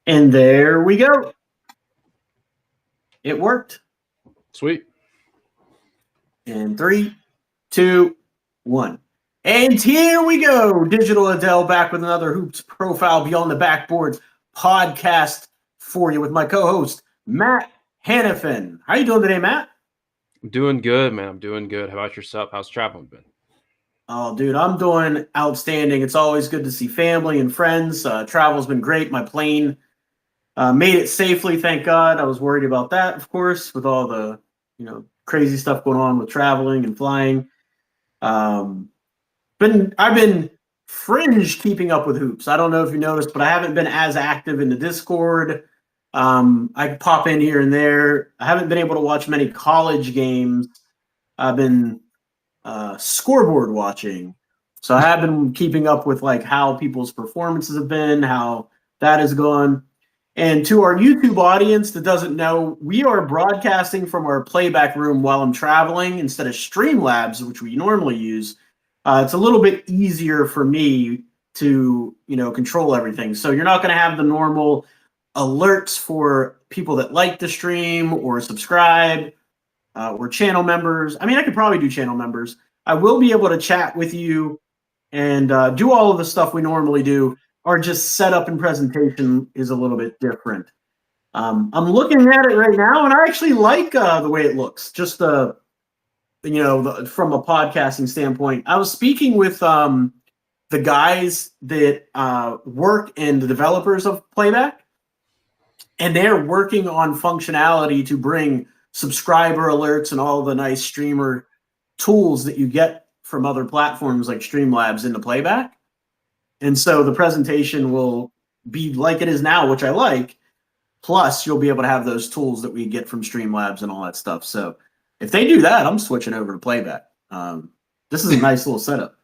And there we go. It worked. Sweet. And 3, 2, 1. And here we go. Digital Adele back with another Hoops Profile Beyond the Backboards podcast for you with my co-host, Matt Hanifan. How you doing today, Matt? I'm doing good, man. I'm doing good. How about yourself? How's traveling been? Oh, dude, I'm doing outstanding. It's always good to see family and friends. Travel's been great. My plane made it safely, thank God. I was worried about that, of course, with all the crazy stuff going on with traveling and flying. I've been fringe keeping up with hoops. I don't know if you noticed, but I haven't been as active in the Discord. I pop in here and there. I haven't been able to watch many college games. I've been scoreboard watching. So I have been keeping up with like how people's performances have been, how that has gone. And to our YouTube audience that doesn't know, we are broadcasting from our playback room while I'm traveling instead of Streamlabs, which we normally use. It's a little bit easier for me to, control everything. So you're not going to have the normal alerts for people that like the stream or subscribe or channel members. I mean, I could probably do channel members. I will be able to chat with you and do all of the stuff we normally do. Or just setup and presentation is a little bit different. I'm looking at it right now, and I actually like the way it looks. Just from a podcasting standpoint. I was speaking with the guys that work and the developers of Playback, and they're working on functionality to bring subscriber alerts and all the nice streamer tools that you get from other platforms like Streamlabs into Playback. And so the presentation will be like it is now, which I like. Plus, you'll be able to have those tools that we get from Streamlabs and all that stuff. So if they do that, I'm switching over to Playback. This is a nice little setup.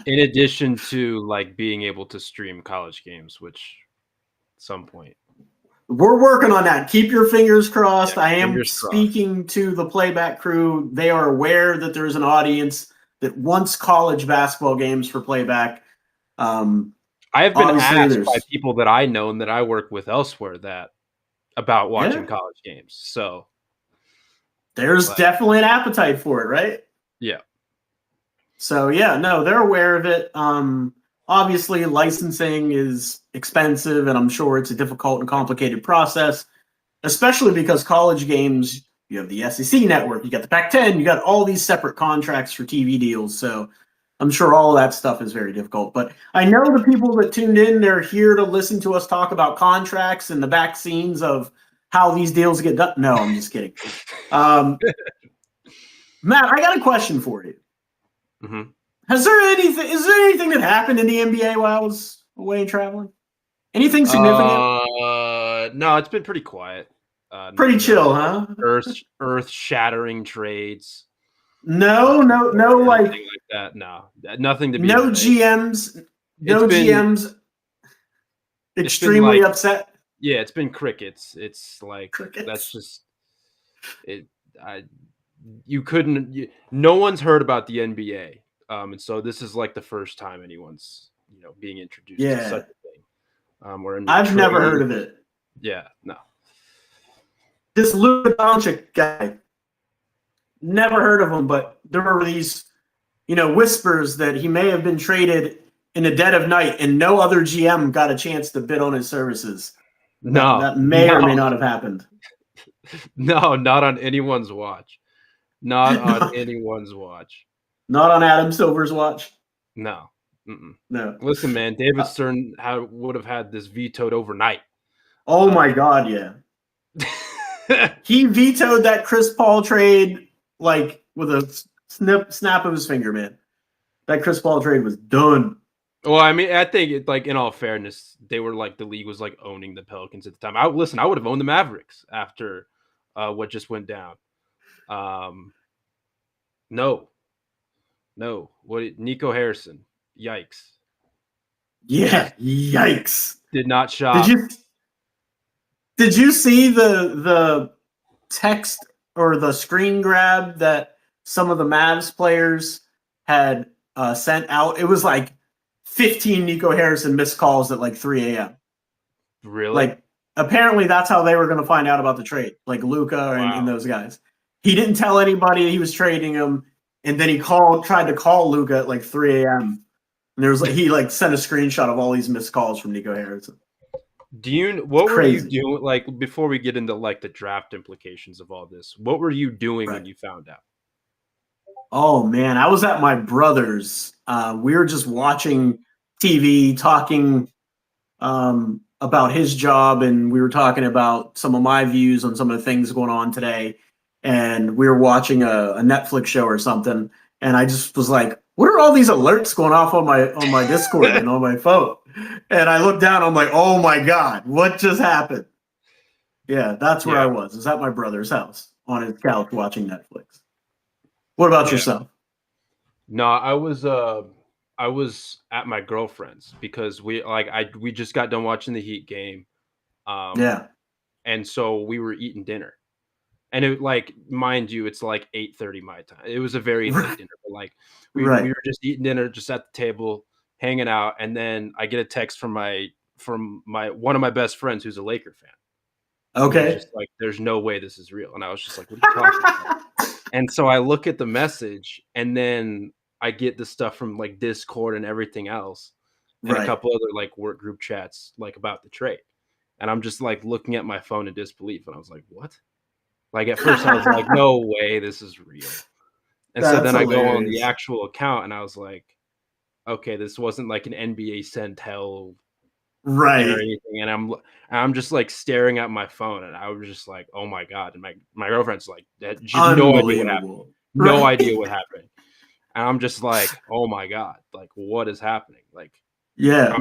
In addition to like being able to stream college games, which at some point. We're working on that. Keep your fingers crossed. Yeah, I am speaking to the Playback crew. They are aware that there's an audience that wants college basketball games for Playback. I have been asked by people that I know and that I work with elsewhere about watching college games. So there's definitely an appetite for it, right? Yeah. So they're aware of it. Obviously licensing is expensive and I'm sure it's a difficult and complicated process, especially because college games, you have the SEC network, you got the Pac-10, you got all these separate contracts for TV deals. So I'm sure all of that stuff is very difficult, but I know the people that tuned in, they're here to listen to us talk about contracts and the back scenes of how these deals get done. No, I'm just kidding. Matt, I got a question for you. Mm-hmm. Is there anything that happened in the NBA while I was away traveling? Anything significant? No, it's been pretty quiet. Pretty chill, huh? Earth-shattering trades. No, like that. No, nothing to be. No GMs. Extremely upset. Yeah, it's been crickets. It's like crickets. That's just it. No one's heard about the NBA, and so this is like the first time anyone's being introduced to such a thing. I've never heard of it. Yeah, no. This Luka Doncic guy. Never heard of him, but there were these, whispers that he may have been traded in the dead of night and no other GM got a chance to bid on his services. No. That may or may not have happened. No, not on anyone's watch. Not on anyone's watch. Not on Adam Silver's watch? No. Mm-mm. No. Listen, man, David Stern would have had this vetoed overnight. Oh, my God, yeah. He vetoed that Chris Paul trade like with a snap of his finger, man. That Chris Paul trade was done. Well, I mean, I think like in all fairness, they were like the league was like owning the Pelicans at the time. I would have owned the Mavericks after what just went down. No. Nico Harrison? Yikes. Yeah, yikes. Did not shop. Did you see the text or the screen grab that some of the Mavs players had sent out? It was like 15 Nico Harrison missed calls at like 3 a.m. Really? Like, apparently that's how they were going to find out about the trade, like Luka and Wow. those guys. He didn't tell anybody he was trading him, and then he tried to call Luka at like 3 a.m. And there was like he like sent a screenshot of all these missed calls from Nico Harrison. What were you Crazy. doing? Like before we get into like the draft implications of all this, what were you doing when Right. you found out? Oh man, I was at my brother's. We were just watching TV, talking about his job, and we were talking about some of my views on some of the things going on today. And we were watching a Netflix show or something, and I just was like, "What are all these alerts going off on my Discord and on my phone?" And I looked down, I'm like, "Oh my god, what just happened?" Yeah, that's where I was. I was at my brother's house on his couch watching Netflix. What about yourself? No, I was at my girlfriend's because we just got done watching the Heat game. Yeah. And so we were eating dinner. And it like mind you, it's like 8:30 my time. It was a very late dinner, but like we Right. were just eating dinner just at the table, hanging out, and then I get a text from my one of my best friends who's a Laker fan. And he's Okay. just like, "There's no way this is real." And I was just like, "What are you talking about?" And so I look at the message, and then I get the stuff from like Discord and everything else, and a Right. couple other like work group chats like about the trade. And I'm just like looking at my phone in disbelief, and I was like, "What?" Like at first I was like, "No way, this is real." And so That's then I go on the hilarious. actual account, and I was like, "Okay, this wasn't like an NBA send hell thing or Right. anything." And I'm just like staring at my phone, and I was just like, "Oh my god!" And my girlfriend's like, "She has no idea what happened. Unbelievable. No Right. idea what happened." And I'm just like, "Oh my god! Like, what is happening?" Like, Yeah.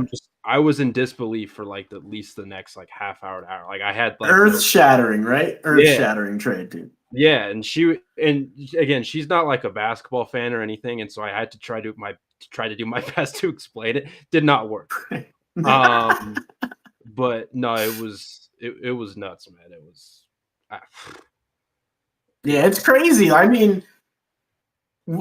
I was in disbelief for like at least the next like half hour to hour. Like, I had like Earth no, shattering, right? Earth yeah, shattering trade, dude. yeah. And again, she's not like a basketball fan or anything, and so I had to try to do my best to explain it. Did not work. But no, it was nuts, man. It was. Ah, Yeah, it's crazy. I mean,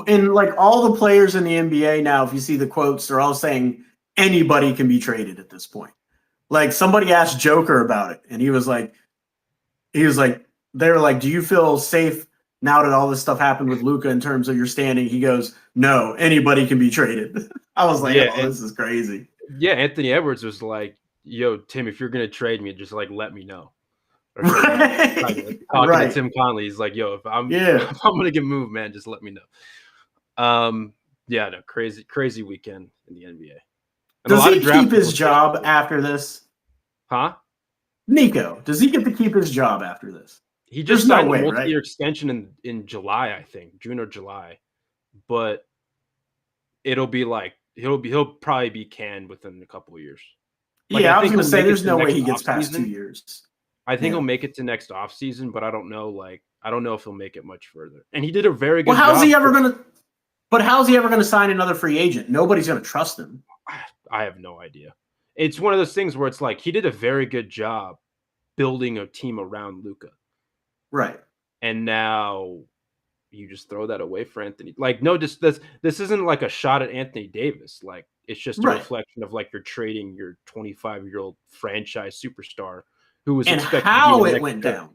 in like all the players in the NBA now, if you see the quotes, they're all saying anybody can be traded at this point. Like somebody asked Joker about it, and he was like, they were like, "Do you feel safe now that all this stuff happened with Luka in terms of your standing?" He goes, "No, anybody can be traded." I was like, yeah, "Oh, this is crazy." yeah. Anthony Edwards was like, "Yo, Tim, if you're gonna trade me, just like let me know." Or something. Like, Right. talking to Right. Tim Conley, he's like, "Yo, if I'm Yeah. if I'm gonna get moved, man, just let me know." Yeah, no, crazy weekend in the NBA, and a Does lot of he keep draft his implications. job after this? Huh? Nico, does he get to keep his job after this? He just There's no signed a way, right? multi-year extension in July, I think, June or July, but it'll be like he'll probably be canned within a couple of years. Like I Yeah, I was think going he'll to say make it there's to no way next he gets off past 2 season. years. I think Yeah. he'll make it to next off season, but I don't know. Like I don't know if he'll make it much further. And he did a very Well, good job. how's he ever going to sign another free agent? Nobody's going to trust him. I have no idea. It's one of those things where it's like he did a very good job building a team around Luka, Right. and now you just throw that away for Anthony. Like, no, this isn't like a shot at Anthony Davis. Like, it's just a Right. reflection of like you're trading your 25-year-old franchise superstar who was And expected to be how your it next went pick. down.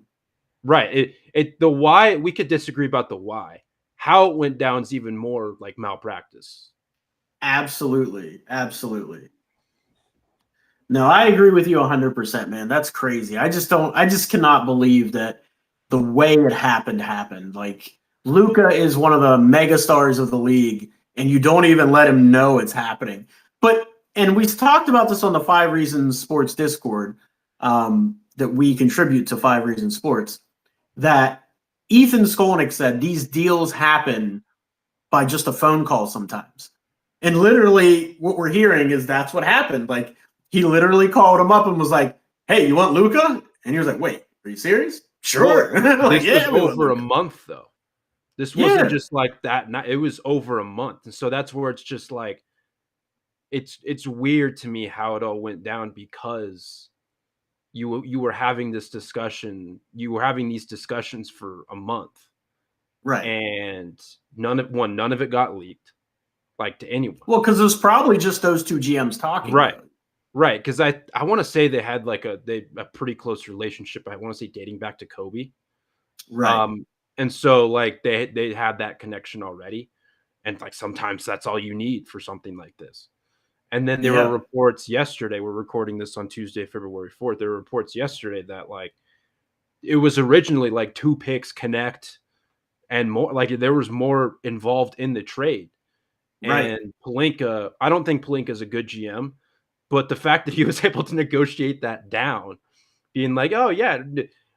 Right. The why we could disagree about the why. How it went down is even more like malpractice. Absolutely. Absolutely. No, I agree with you 100%, man. That's crazy. I just cannot believe that the way it happened. Like Luca is one of the mega stars of the league, and you don't even let him know it's happening. And we talked about this on the 5 Reasons Sports Discord, that we contribute to 5 Reasons Sports, that Ethan Skolnick said these deals happen by just a phone call sometimes. And literally what we're hearing is that's what happened. Like he literally called him up and was like, "Hey, you want Luca?" And he was like, "Wait, are you serious?" "Sure." Well, Like, this was "Yeah, we want over a Luka." month though. This Yeah. wasn't just like that. It was over a month. And so that's where it's just like it's weird to me how it all went down because you were having this discussion, you were having these discussions for a month, Right. and none of it got leaked like to anyone. Well, because it was probably just those two GMs talking. Right. Though. Right, because I want to say they had like a pretty close relationship. I want to say dating back to Kobe. Right. Um, and so like they had that connection already, and like sometimes that's all you need for something like this. And then there were Yep. reports yesterday. We're recording this on Tuesday, February 4th. There were reports yesterday that like it was originally like 2 picks connect and more. Like there was more involved in the trade. Right. And Pelinka, I don't think Pelinka is a good GM, but the fact that he was able to negotiate that down, being like, "Oh yeah,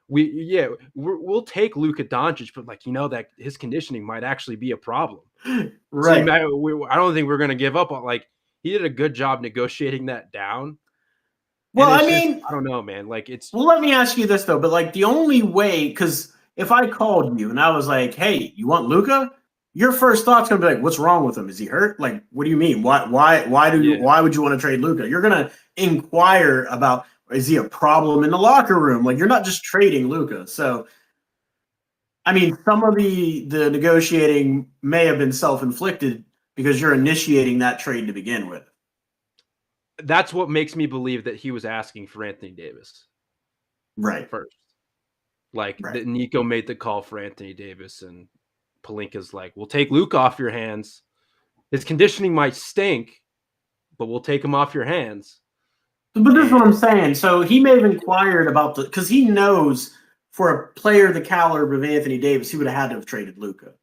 we'll take Luka Doncic, but like that his conditioning might actually be a problem. So Right. I don't think we're going to give up on like he did a good job negotiating that down, and Well, I it's just mean, I don't know, man. Like it's well, let me ask you this though, but like the only way, because if I called you and I was like, "Hey, you want Luca?" Your first thought's gonna be like, "What's wrong with him? Is he hurt? Like, what do you mean? yeah, why would you want to trade Luca?" You're gonna inquire about, is he a problem in the locker room? Like, you're not just trading Luca. So, I mean, some of the negotiating may have been self inflicted because you're initiating that trade to begin with. that's what makes me believe that he was asking for Anthony Davis Right. first. Like Right. that Nico made the call for Anthony Davis, and Palinka's like, "We'll take Luke off your hands. His conditioning might stink, but we'll take him off your hands." But this is And what I'm saying. So he may have inquired about because he knows for a player the caliber of Anthony Davis, he would have had to have traded Luca.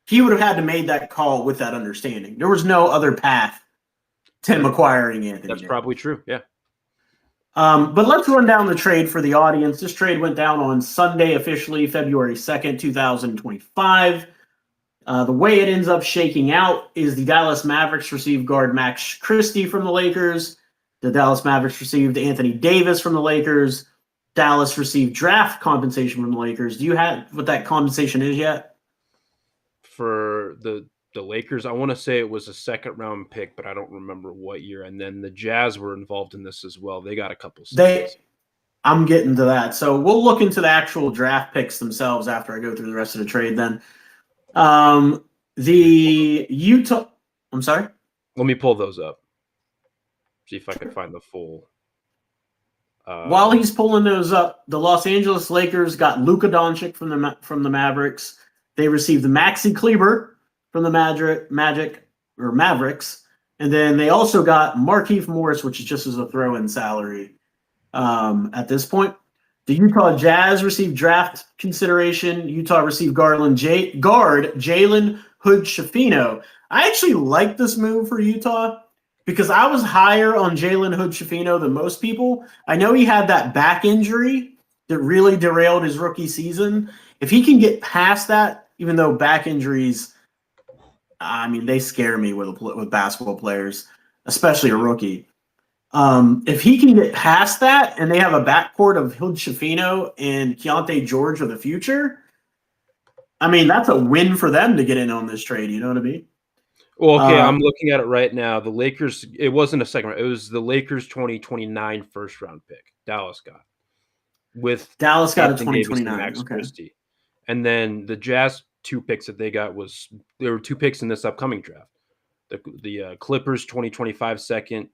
He would have had to made that call with that understanding. There was no other path to him acquiring Anthony that's Davis. probably true. Yeah. But let's run down the trade for the audience. This trade went down on Sunday, officially February 2nd, 2025. The way it ends up shaking out is the Dallas Mavericks received guard Max Christie from the Lakers. The Dallas Mavericks received Anthony Davis from the Lakers. Dallas received draft compensation from the Lakers. Do you have what that compensation is yet? For the Lakers, I want to say it was a second round pick, but I don't remember what year. And then the Jazz were involved in this as well. They got a couple They, seconds. I'm getting to that. So we'll look into the actual draft picks themselves after I go through the rest of the trade. Then, the Utah. I'm sorry. Let me pull those up. See if I can find the full. While he's pulling those up, the Los Angeles Lakers got Luka Doncic from the Mavericks. They received Maxi Kleber from the Mavericks, and then they also got Markieff Morris, which is just as a throw-in salary at this point. The Utah Jazz received draft consideration. Utah received guard Jalen Hood-Schifino. I actually like this move for Utah because I was higher on Jalen Hood-Schifino than most people. I know he had that back injury that really derailed his rookie season. If he can get past that, even though back injuries, I mean, they scare me with basketball players, especially a rookie. If he can get past that and they have a backcourt of Hood-Schifino and Keontae George of the future, I mean, that's a win for them to get in on this trade. You know what I mean? Well, okay, I'm looking at it right now. The Lakers, it wasn't a second round. It was the Lakers 2029 first round pick. Dallas got with Dallas got Anthony a Davis and 2029. Max Okay. Christie. And then the Jazz 2 picks that they got there were 2 picks in this upcoming draft. The Clippers 2025 second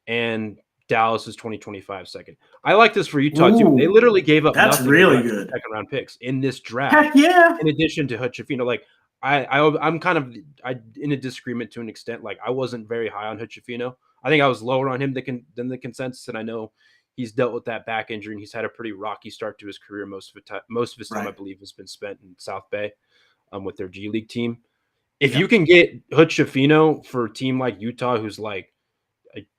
and Dallas's 2025 second. I like this for Utah too. They Ooh, literally gave up that's nothing and really got 2 good. second round picks in this draft. Heck yeah. In addition to Hood-Schifino, like I'm kind of in a disagreement to an extent. Like I wasn't very high on Hood-Schifino. I think I was lower on him than the consensus, and I know he's dealt with that back injury and he's had a pretty rocky start to his career. Most of his time, I believe, has been spent in South Bay, with their G League team. If you can get Hood-Schifino for a team like Utah, who's like,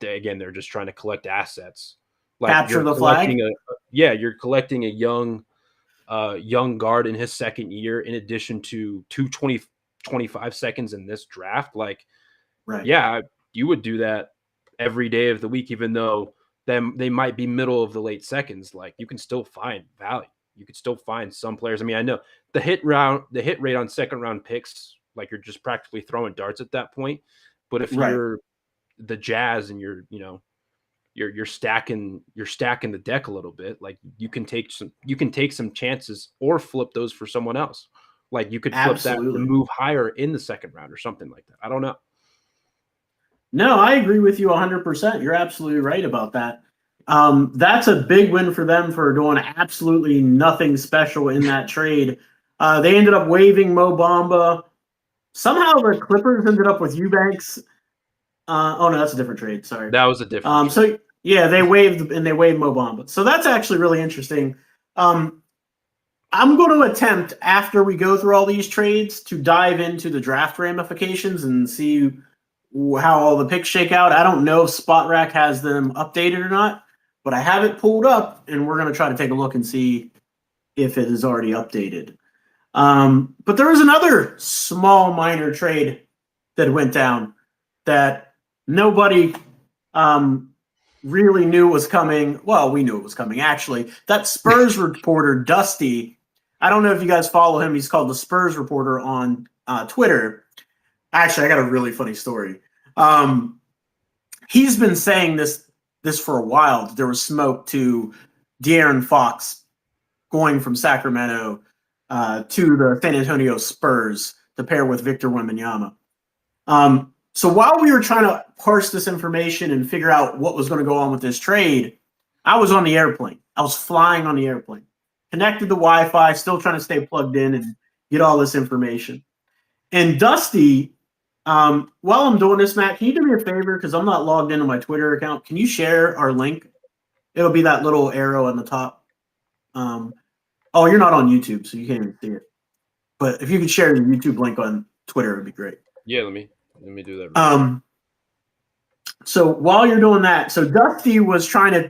again, they're just trying to collect assets. Like Capture you're the collecting flag. you're collecting a young guard in his second year, in addition to 25 seconds in this draft. Like, Right. yeah, you would do that every day of the week, even though they might be middle of the late seconds. Like you can still find value. You could still find some players. I mean, I know the hit rate on second round picks, like you're just practically throwing darts at that point. But if you're the Jazz and you're stacking the deck a little bit, like you can take some chances or flip those for someone else. Like you could flip that to move higher in the second round or something like that. I don't know. No, I agree with you 100%. You're absolutely right about that. That's a big win for them for doing absolutely nothing special in that trade. They ended up waiving Mo Bamba. Somehow the Clippers ended up with Eubanks. Oh no, that's a different trade. Sorry. That was a different trade. So yeah, they waived Mo Bamba. So that's actually really interesting. I'm going to attempt, after we go through all these trades, to dive into the draft ramifications and see how all the picks shake out. I don't know if Spot Rack has them updated or not, but I have it pulled up, and we're going to try to take a look and see if it is already updated. But there was another small minor trade that went down that nobody really knew was coming. Well, we knew it was coming, actually. That Spurs reporter, Dusty, I don't know if you guys follow him. He's called the Spurs Reporter on Twitter. Actually, I got a really funny story. He's been saying this for a while. There was smoke to De'Aaron Fox going from Sacramento to the San Antonio Spurs to pair with Victor Wembanyama. So while we were trying to parse this information and figure out what was going to go on with this trade, I was on the airplane. I was flying on the airplane, connected to Wi-Fi, still trying to stay plugged in and get all this information. And Dusty, while I'm doing this, Matt, can you do me a favor? Because I'm not logged into my Twitter account. Can you share our link? It'll be that little arrow on the top. Oh, you're not on YouTube, so you can't even see it. But if you could share the YouTube link on Twitter, it would be great. Yeah, let me do that. So while you're doing that, so Dusty was trying to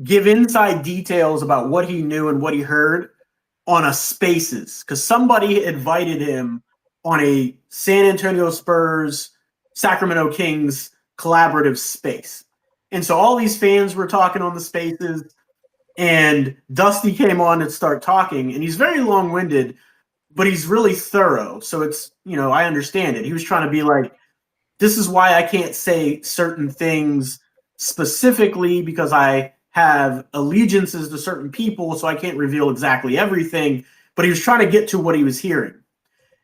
give inside details about what he knew and what he heard on a Spaces, because somebody invited him on a San Antonio Spurs, Sacramento Kings collaborative space. And so all these fans were talking on the Spaces, and Dusty came on and started talking, and he's very long-winded, but he's really thorough. So it's, I understand it. He was trying to be like, this is why I can't say certain things specifically, because I have allegiances to certain people, so I can't reveal exactly everything. But he was trying to get to what he was hearing.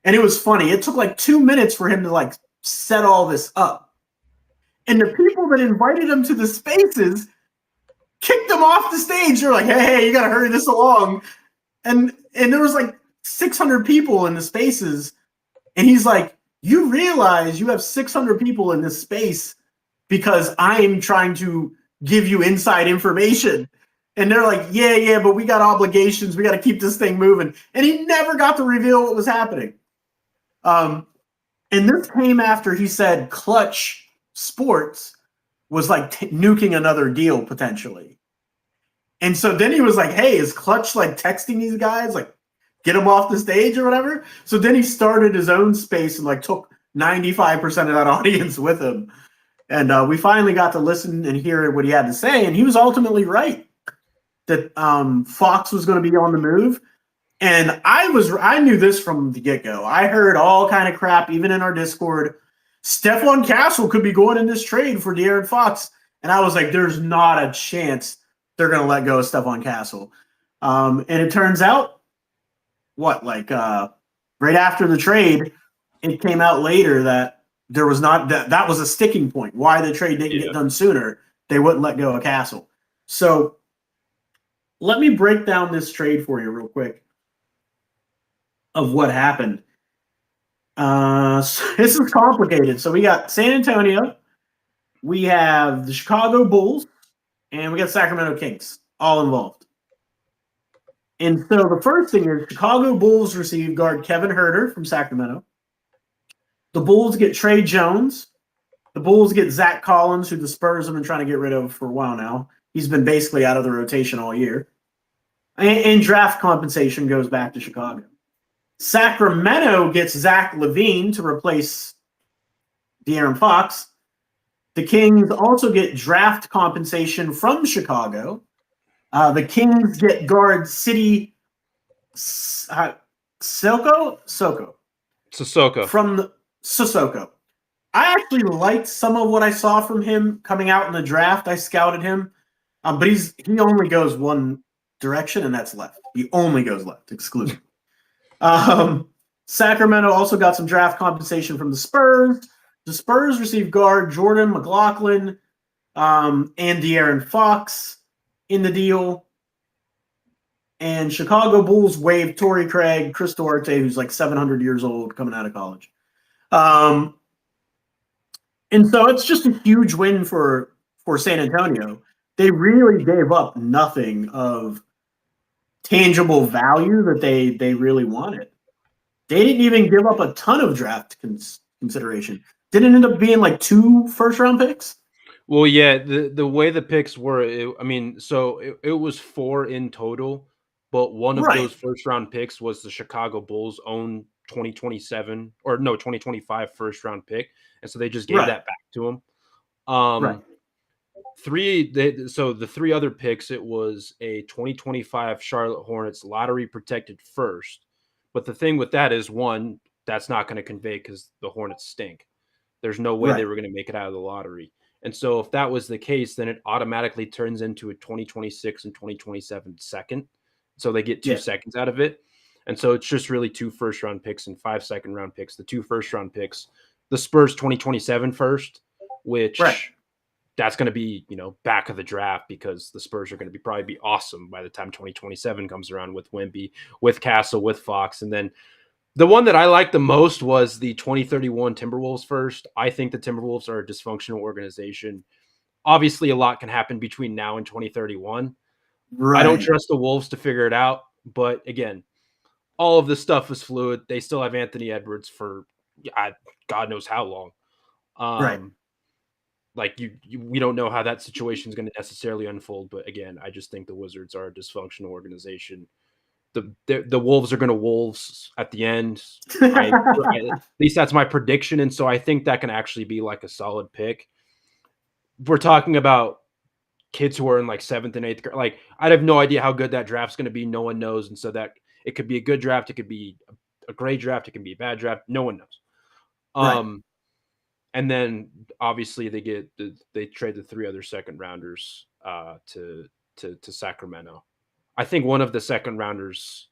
And it was funny. It took like 2 minutes for him to set all this up. And the people that invited him to the Spaces kicked him off the stage. They're like, hey, you got to hurry this along. And there was like 600 people in the Spaces. And he's like, you realize you have 600 people in this space because I'm trying to give you inside information. And they're like, yeah, but we got obligations. We got to keep this thing moving. And he never got to reveal what was happening. And this came after he said Clutch Sports was like nuking another deal potentially. And so then he was like, hey, is Clutch texting these guys? Get him off the stage or whatever. So then he started his own space and took 95% of that audience with him. And we finally got to listen and hear what he had to say. And he was ultimately right that Fox was going to be on the move. And I knew this from the get-go. I heard all kind of crap, even in our Discord. Stephon Castle could be going in this trade for De'Aaron Fox. And I was like, there's not a chance they're going to let go of Stephon Castle. And it turns out, right after the trade, it came out later that there was not that was a sticking point. Why the trade didn't get done sooner? They wouldn't let go of Castle. So let me break down this trade for you real quick of what happened. So this is complicated. So we got San Antonio, we have the Chicago Bulls, and we got Sacramento Kings all involved. And so the first thing is Chicago Bulls receive guard Kevin Huerter from Sacramento. The Bulls get Trey Jones. The Bulls get Zach Collins, who the Spurs have been trying to get rid of for a while now. He's been basically out of the rotation all year. And draft compensation goes back to Chicago. Sacramento gets Zach LaVine to replace De'Aaron Fox. The Kings also get draft compensation from Chicago. The Kings get guard City Sissoko from the Sissoko. I actually liked some of what I saw from him coming out in the draft. I scouted him, but he only goes one direction, and that's left. He only goes left, exclusive. Sacramento also got some draft compensation from the Spurs. The Spurs received guard Jordan McLaughlin and De'Aaron Fox in the deal. And Chicago Bulls waived Torrey Craig, Chris Duarte, who's like 700 years old coming out of college. And so it's just a huge win for San Antonio. They really gave up nothing of tangible value that they really wanted. They didn't even give up a ton of draft consideration. Didn't end up being like 2 first-round picks? Well, yeah, the way the picks were, it was 4 in total, but one of those first-round picks was the Chicago Bulls' own 2025 first-round pick, and so they just gave that back to him. The 3 other picks, it was a 2025 Charlotte Hornets lottery protected first. But the thing with that is, one, that's not going to convey because the Hornets stink. There's no way they were going to make it out of the lottery. And so if that was the case, then it automatically turns into a 2026 and 2027 second. So they get 2 seconds out of it. And so it's just really 2 first-round picks and 5 second-round picks. The 2 first-round picks, the Spurs 2027 first, which that's going to be, back of the draft because the Spurs are going to probably be awesome by the time 2027 comes around with Wemby, with Castle, with Fox. And then the one that I liked the most was the 2031 Timberwolves first. I think the Timberwolves are a dysfunctional organization. Obviously, a lot can happen between now and 2031. I don't trust the Wolves to figure it out. But again, all of this stuff is fluid. They still have Anthony Edwards for God knows how long. We don't know how that situation is going to necessarily unfold. But again, I just think the Wizards are a dysfunctional organization. The Wolves are going to Wolves at the end. At least that's my prediction. And so I think that can actually be like a solid pick. We're talking about kids who are in like 7th and 8th grade. Like, I have no idea how good that draft's going to be. No one knows. And so that it could be a good draft. It could be a great draft. It can be a bad draft. No one knows. And then obviously they trade the 3 other second rounders to Sacramento. I think one of the second rounders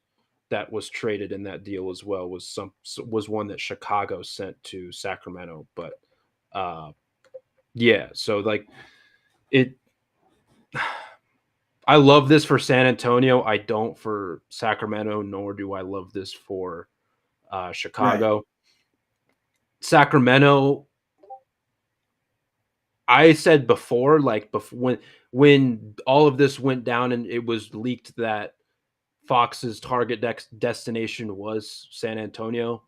that was traded in that deal as well was one that Chicago sent to Sacramento. But so like it. I love this for San Antonio. I don't for Sacramento, nor do I love this for Chicago. Sacramento. I said before, when all of this went down and it was leaked that Fox's target destination was San Antonio,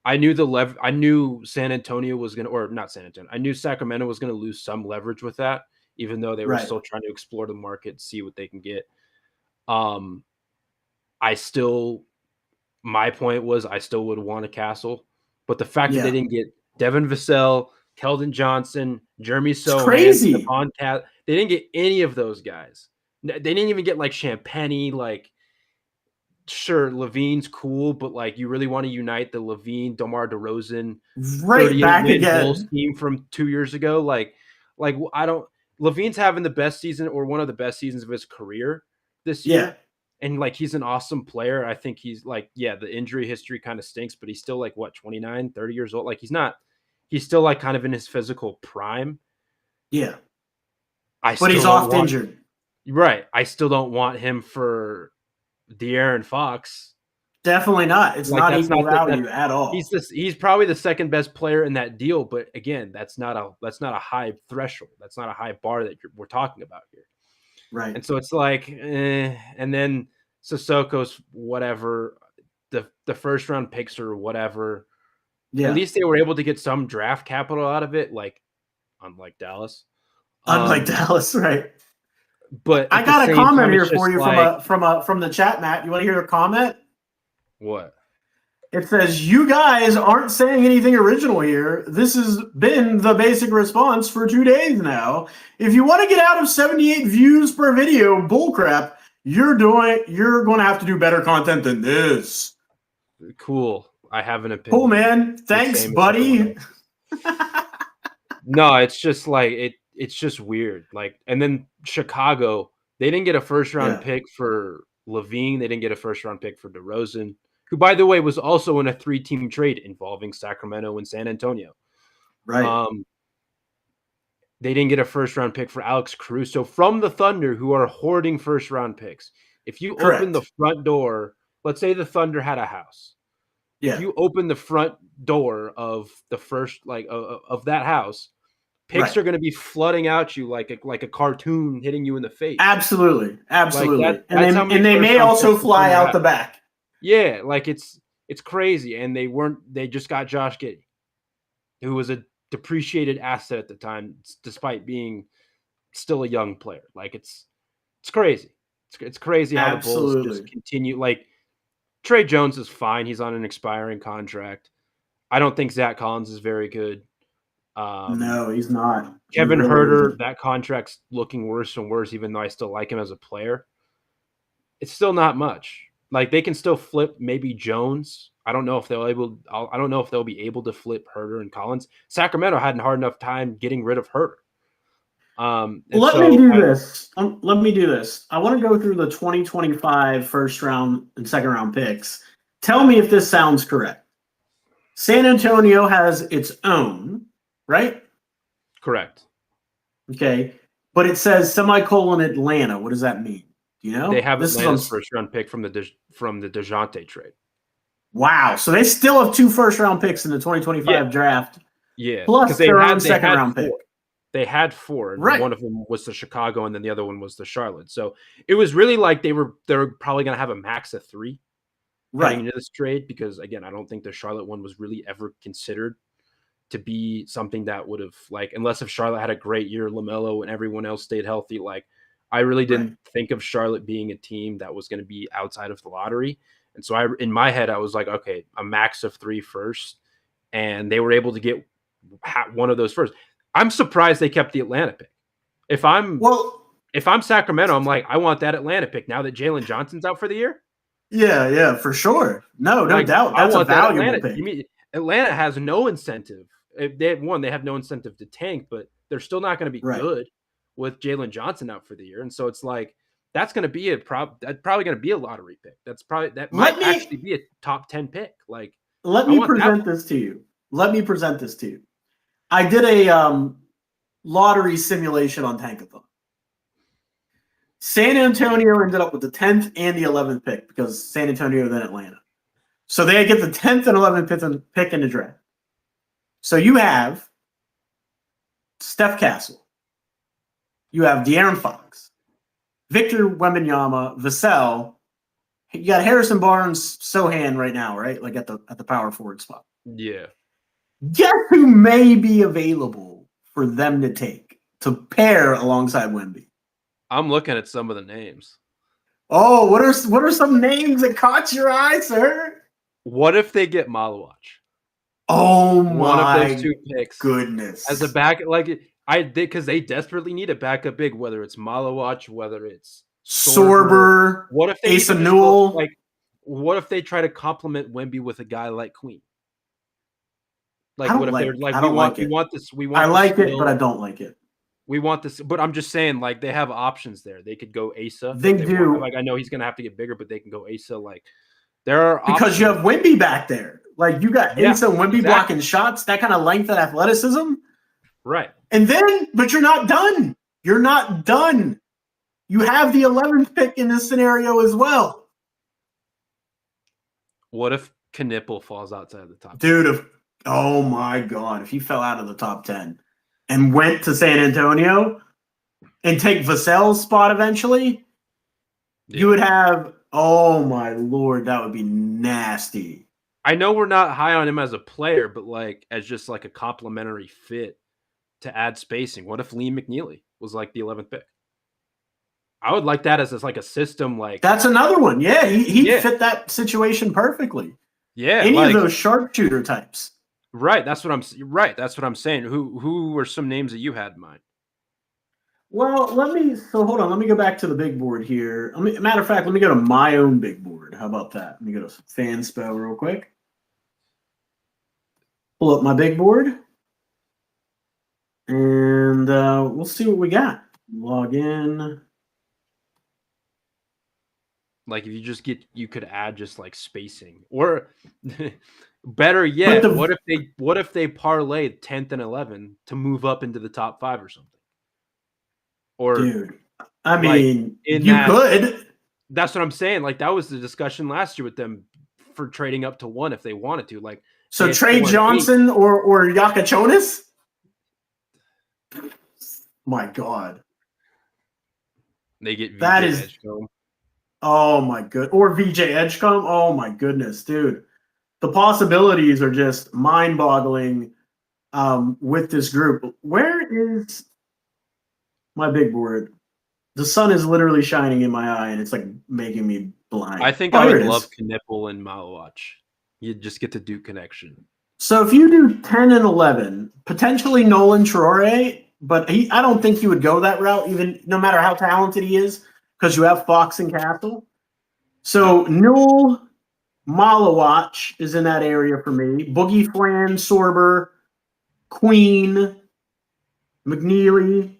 I knew San Antonio was going to, or not San Antonio, I knew Sacramento was going to lose some leverage with that, even though they were still trying to explore the market, see what they can get. My point was I still would want a Castle, but the fact that they didn't get Devin Vassell, Keldon Johnson, Jeremy Sohan, crazy. they didn't get any of those guys. They didn't even get like Champagny. Like, sure, Levine's cool, but like you really want to unite the Levine, DeMar DeRozan, back again Bulls team from 2 years ago. Levine's having the best season or one of the best seasons of his career this year. And like he's an awesome player. I think he's like, the injury history kind of stinks, but he's still like 29, 30 years old. Like he's still like kind of in his physical prime. But he's oft injured. Right. I still don't want him for De'Aaron Fox. Definitely not. It's not equal value at all. He's probably the second best player in that deal, but again, that's not a high threshold. That's not a high bar that we're talking about here. Right. And so it's like, and then Sissoko's whatever, the first round picks or whatever. At least they were able to get some draft capital out of it, like unlike Dallas. Dallas, right? But I got a comment here for you from the chat, Matt. You want to hear a comment? What? It says, "You guys aren't saying anything original here. This has been the basic response for 2 days now. If you want to get out of 78 views per video, bullcrap, you're going to have to do better content than this." Cool. I have an opinion. Cool, man. Thanks, buddy. No, it's just like it's just weird. Like, and then Chicago, they didn't get a first round pick for Levine. They didn't get a first round pick for DeRozan, who, by the way, was also in a 3-team trade involving Sacramento and San Antonio. Right. They didn't get a first-round pick for Alex Caruso from the Thunder, who are hoarding first-round picks. If you open the Correct. front door, let's say the Thunder had a house. If Yeah. you open the front door of the first, of that house, picks Right. are going to be flooding out you like a cartoon hitting you in the face. Absolutely. Like Absolutely. that's how many And they may first-round also picks the fly Thunder out have. the back. Yeah, like it's crazy, and they just got Josh Giddey, who was a depreciated asset at the time, despite being still a young player. Like it's crazy. It's crazy how the Bulls just Absolutely. continue. Like Trey Jones is fine; he's on an expiring contract. I don't think Zach Collins is very good. No, he's not. He Kevin really Huerter, isn't. that contract's looking worse and worse, even though I still like him as a player. It's still not much. Like they can still flip maybe Jones. I don't know if I don't know if they'll be able to flip Huerter and Collins. Sacramento had a hard enough time getting rid of Huerter. And Let me so do this. Let me do this. I want to go through the 2025 first round and second round picks. Tell me if this sounds correct. San Antonio has its own, right? correct. Okay. But it says semicolon Atlanta. What does that mean? Do you They know? have This is Atlanta's first round pick from the DeJounte trade. wow. So they still have 2 first round picks in the 2025 draft, Yeah, because plus their own second round pick. They had 4, and Right. one of them was the Chicago, and then the other one was the Charlotte. So it was really like they were probably going to have a max of 3 heading Right. into this trade, because again, I don't think the Charlotte one was really ever considered to be something that would have, like, unless if Charlotte had a great year, LaMelo and everyone else stayed healthy. Like, I really didn't think of Charlotte being a team that was going to be outside of the lottery. And so in my head, I was like, okay, a max of 3 first, and they were able to get one of those first. I'm surprised they kept the Atlanta pick. If I'm Sacramento, I'm like, I want that Atlanta pick now that Jalen Johnson's out for the year. Yeah, for sure. No doubt. That's a valuable pick. Atlanta has no incentive. They have no incentive to tank, but they're still not going to be good with Jalen Johnson out for the year. And so it's like, that's going to be that's probably going to be a lottery pick. That might actually be a top 10 pick. Like, let me present this to you. I did a lottery simulation on Tankathon. San Antonio ended up with the 10th and the 11th pick because San Antonio then Atlanta. So they get the 10th and 11th pick in the draft. So you have Steph Castle. You have De'Aaron Fox, Victor Wembanyama, Vassell. You got Harrison Barnes, Sohan right now, right? Like at the power forward spot. Yeah. Guess who may be available for them to take to pair alongside Wemby? I'm looking at some of the names. Oh, what are some names that caught your eye, sir? What if they get Malawach? Oh my one of those 2 picks goodness. As a back, because they desperately need a backup big, whether it's Malawach, whether it's Sorber. What if they Asa Newell? What if they try to complement Wemby with a guy like Queen? Like, what if they're like, we want this. I like it, but I don't like it. We want this, but I'm just saying, like, they have options there. They could go Asa. They do. I know he's going to have to get bigger, but they can go Asa. Like, there are because options. You have Wemby back there. Like, you got Asa and Wemby blocking shots, that kind of length and athleticism. Right. But you're not done. You're not done. You have the 11th pick in this scenario as well. What if Knipple falls outside of the top 10? Dude, oh my God, if he fell out of the top 10 and went to San Antonio and take Vassell's spot eventually, you would have, oh my Lord, that would be nasty. I know we're not high on him as a player, but like as just like a complementary fit to add spacing. What if Lee McNeely was like the 11th pick? I would like that as like a system. Like, that's another one. Yeah, he fit that situation perfectly. Yeah, any of those sharpshooter types. Right. That's what I'm saying. Who were some names that you had in mind? Well, hold on. Let me go back to the big board here. Matter of fact, let me go to my own big board. How about that? Let me go to Fanspo real quick. Pull up my big board. And we'll see what we got. Log in. Like, if you could add just like spacing, or Better yet, the- what if they parlayed 10th and 11 to move up into the top 5 or something? Or Dude, I like, mean, in you that could. that's what I'm saying. Like, that was the discussion last year with them for trading up to 1 if they wanted to. Like, So they had Trey 4 and 8. Johnson or Yakachonis? My God. They get VJ That is Edgecombe. oh my good or VJ Edgecombe. Oh my goodness, dude. The possibilities are just mind-boggling with this group. Where is my big board? The sun is literally shining in my eye and it's like making me blind. I think Oh, I here would it love is. Knipple and Malawach. You just get the Duke connection. So if you do 10 and 11, potentially Nolan Traore, but I don't think he would go that route, even no matter how talented he is, because you have Fox and Castle. So Newell, Malawach is in that area for me. Boogie Flan, Sorber, Queen, McNeely.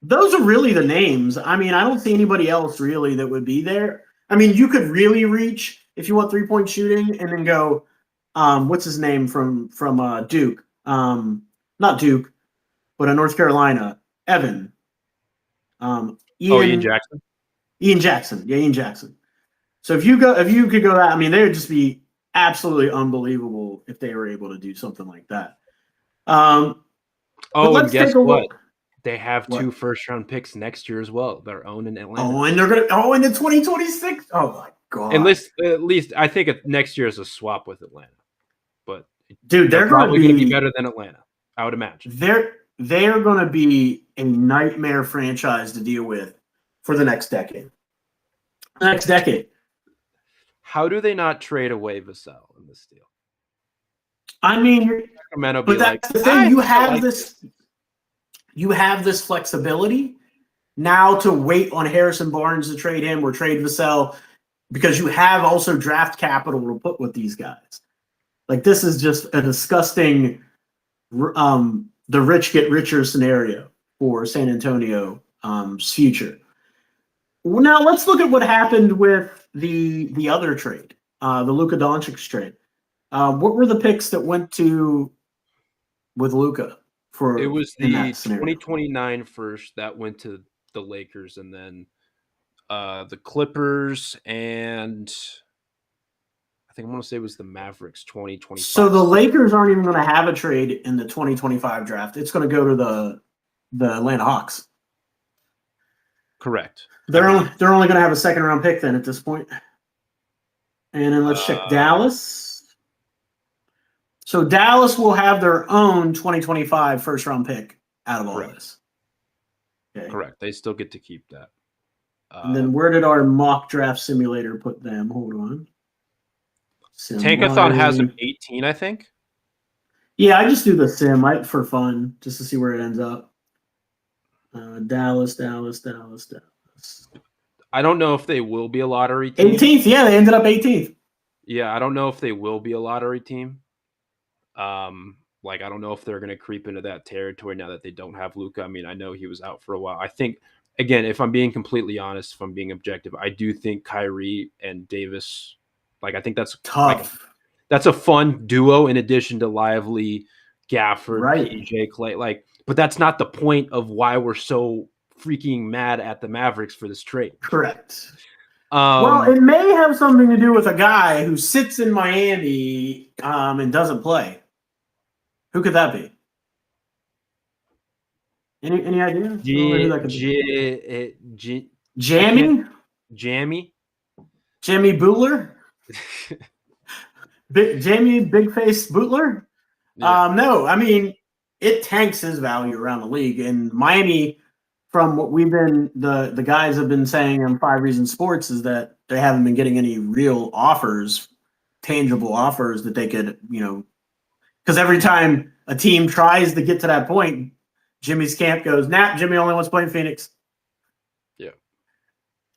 Those are really the names. I mean, I don't see anybody else really that would be there. I mean, you could really reach if you want 3-point shooting and then go, what's his name from Duke? Not Duke, but North Carolina. Evan. Ian Jackson. Ian Jackson. Yeah, Ian Jackson. So if you could go that, I mean, they would just be absolutely unbelievable if they were able to do something like that. Oh, let's and guess take a what? look. They have What? 2 first-round picks next year as well. Their own in Atlanta. Oh, and they're gonna. Oh, in the 2026. Oh my God. At least I think next year is a swap with Atlanta. But dude, they're probably going to be better than Atlanta, I would imagine. They are going to be a nightmare franchise to deal with for the next decade. How do they not trade away Vassell in this deal? I mean, Sacramento but be that's like, the thing. You have this flexibility now to wait on Harrison Barnes to trade him or trade Vassell because you have also draft capital to put with these guys. Like, this is just a disgusting the rich get richer scenario for San Antonio's future. Now let's look at what happened with the other trade, the Luka Doncic trade. What were the picks that went to with Luka for? It was the 2029 first that went to the Lakers, and then the Clippers, and I think I want to say it was the Mavericks 2025. So the Lakers aren't even going to have a trade in the 2025 draft. It's going to go to the Atlanta Hawks. Correct. They're only going to have a second round pick then at this point. And then let's check Dallas. So Dallas will have their own 2025 first round pick out of all this. Okay. Correct. They still get to keep that. And then where did our mock draft simulator put them? Hold on. Tankathon has them 18, I think. Yeah, I just do the sim for fun, just to see where it ends up. Dallas. I don't know if they will be a lottery team. 18th, yeah, they ended up 18th. Yeah, I don't know if they will be a lottery team. Like, I don't know if they're going to creep into that territory now that they don't have Luka. I mean, I know he was out for a while. I think, again, if I'm being completely honest, if I'm being objective, I do think Kyrie and Davis, like, I think that's tough. Like, that's a fun duo in addition to Lively, Gafford, PJ, Clay. Like, but that's not the point of why we're so freaking mad at the Mavericks for this trade. Correct. Well, it may have something to do with a guy who sits in Miami and doesn't play. Who could that be? Any idea? Jammy? Jamie Bootler? Jamie Big Face Bootler? Yeah. No, I mean, it tanks his value around the league. And Miami, from what the guys have been saying on 5 Reasons Sports, is that they haven't been getting any real offers, tangible offers that they could, because every time a team tries to get to that point, Jimmy's camp goes, nah, Jimmy only wants to play in Phoenix. Yeah.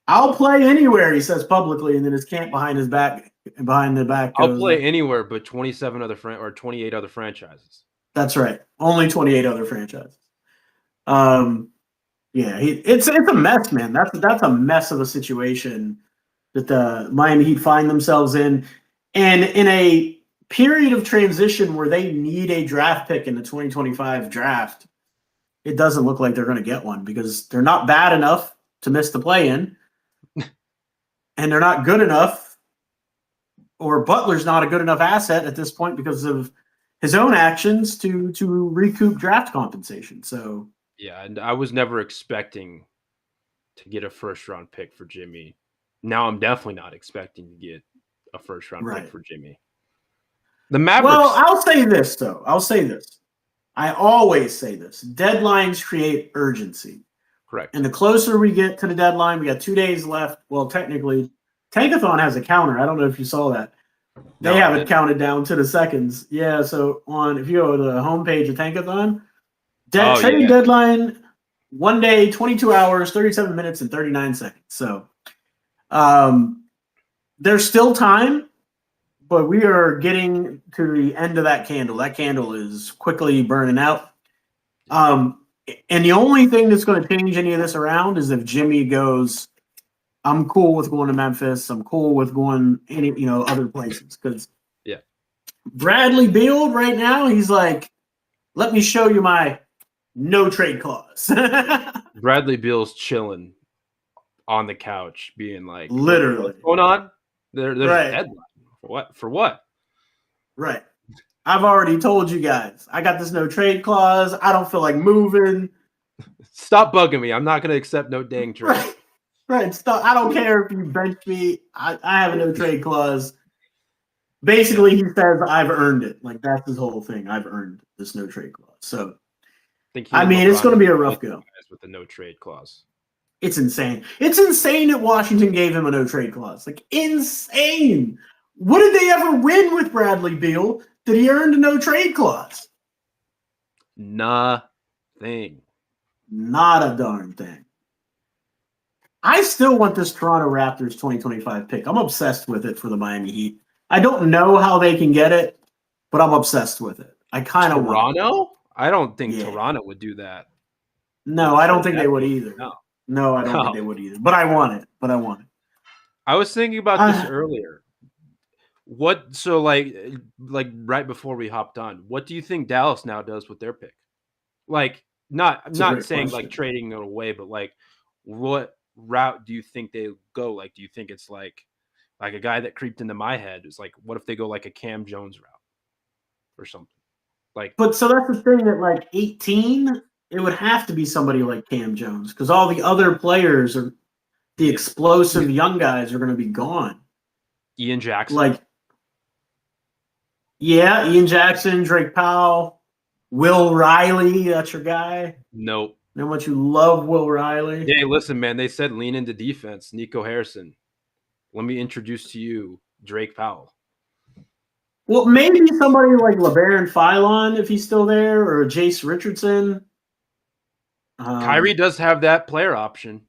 I'll play anywhere, he says publicly, and then his camp behind the back goes, I'll play anywhere but 28 other franchises. That's right. Only 28 other franchises. Yeah, it's a mess, man. That's a mess of a situation that the Miami Heat find themselves in. And in a period of transition where they need a draft pick in the 2025 draft, it doesn't look like they're going to get one because they're not bad enough to miss the play-in, and they're not good enough, or Butler's not a good enough asset at this point because of his own actions to recoup draft compensation. So yeah, and I was never expecting to get a first-round pick for Jimmy. Now I'm definitely not expecting to get a first-round pick for Jimmy. The Mavericks. Well, I'll say this, though. I always say this. Deadlines create urgency. Correct. And the closer we get to the deadline, we got 2 days left. Well, technically, Tankathon has a counter. I don't know if you saw that. They have it counted down to the seconds. Yeah, so if you go to the homepage of Tankathon, trading deadline, 1 day, 22 hours, 37 minutes, and 39 seconds. So there's still time, but we are getting to the end of that candle. That candle is quickly burning out. And the only thing that's going to change any of this around is if Jimmy goes, I'm cool with going to Memphis. I'm cool with going other places. Because Bradley Beal right now, he's like, let me show you my no trade clause. Bradley Beal's chilling on the couch, being like, literally, what's going on? There's a deadline. For what? Right. I've already told you guys. I got this no trade clause. I don't feel like moving. Stop bugging me. I'm not going to accept no dang trade. Right. Stop. I don't care if you bench me. I have a no trade clause. Basically, he says I've earned it. Like, that's his whole thing. I've earned this no trade clause. So, it's going to be a rough go with the no trade clause. It's insane. It's insane that Washington gave him a no trade clause. Like, insane. What did they ever win with Bradley Beal that he earned a no trade clause? Nothing. Not a darn thing. I still want this Toronto Raptors 2025 pick. I'm obsessed with it for the Miami Heat. I don't know how they can get it, but I'm obsessed with it. I kind of want it. Toronto? I don't think Toronto would do that. No, I don't think they would either. No, I don't think they would either. But I want it. I was thinking about this earlier. Like right before we hopped on, what do you think Dallas now does with their pick? Like, not saying like trading it away, but like, what route do you think they go? Like, do you think it's like a guy that creeped into my head is like, what if they go like a Cam Jones route or something? Like, but so that's the thing at like 18, it would have to be somebody like Cam Jones because all the other players are the explosive young guys are going to be gone. Ian Jackson, Ian Jackson, Drake Powell, Will Riley. That's your guy. Nope. How much you love Will Riley? Hey, listen, man. They said lean into defense. Nico Harrison. Let me introduce to you Drake Powell. Well, maybe somebody like LeBaron Philon if he's still there, or Jace Richardson. Kyrie does have that player option.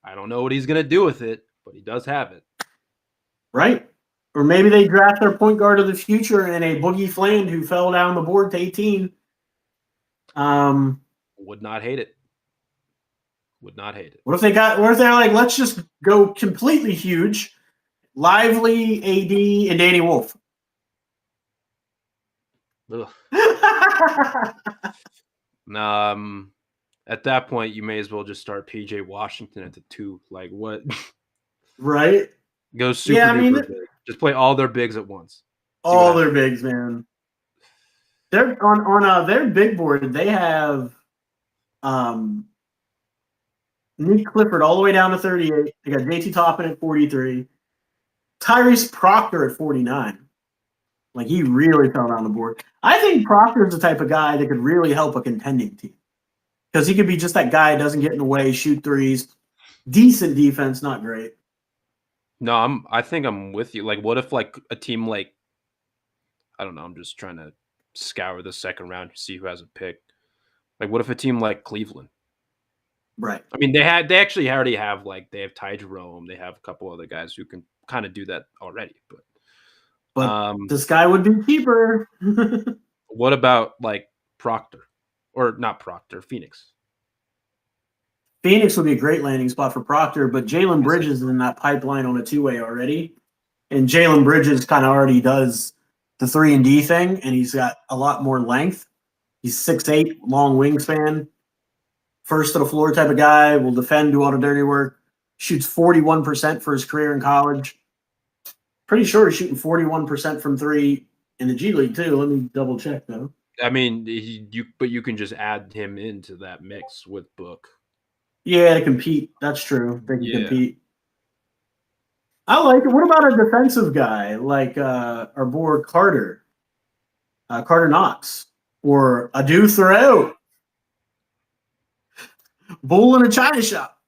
I don't know what he's going to do with it, but he does have it. Right. Or maybe they draft their point guard of the future and a Boogie Fland who fell down the board to 18. Would not hate it. What if they're like, let's just go completely huge, Lively, AD, and Danny Wolf. At that point, you may as well just start PJ Washington at the 2. Like, what? Right? Go super duper big. Just play all their bigs at once. All their bigs, man. They're on their big board. They have Nick Clifford all the way down to 38. They got JT Toppin at 43. Tyrese Proctor at 49. Like, he really fell down the board. I think Proctor's the type of guy that could really help a contending team. Because he could be just that guy who doesn't get in the way, shoot threes. Decent defense, not great. No, I think I'm with you. Like, what if like a team like, I don't know, I'm just trying to scour the second round to see who has a pick. Like, what if a team like Cleveland? Right. I mean, they actually already have they have Ty Jerome, they have a couple other guys who can kind of do that already. But this guy would be cheaper. What about like Proctor? Or not Proctor, Phoenix. Phoenix would be a great landing spot for Proctor, but Jalen Bridges is in that pipeline on a 2-way already. And Jalen Bridges kind of already does the 3-and-D thing, and he's got a lot more length. He's 6'8", long wingspan, first to the floor type of guy, will defend, do all the dirty work, shoots 41% for his career in college. Pretty sure he's shooting 41% from three in the G League too. Let me double check though. I mean, you can just add him into that mix with Book. Yeah, to compete. That's true. They can Yeah. compete. I like it. What about a defensive guy like our boy Carter? Carter Knox or Adu Thoreau? Bull in a china shop.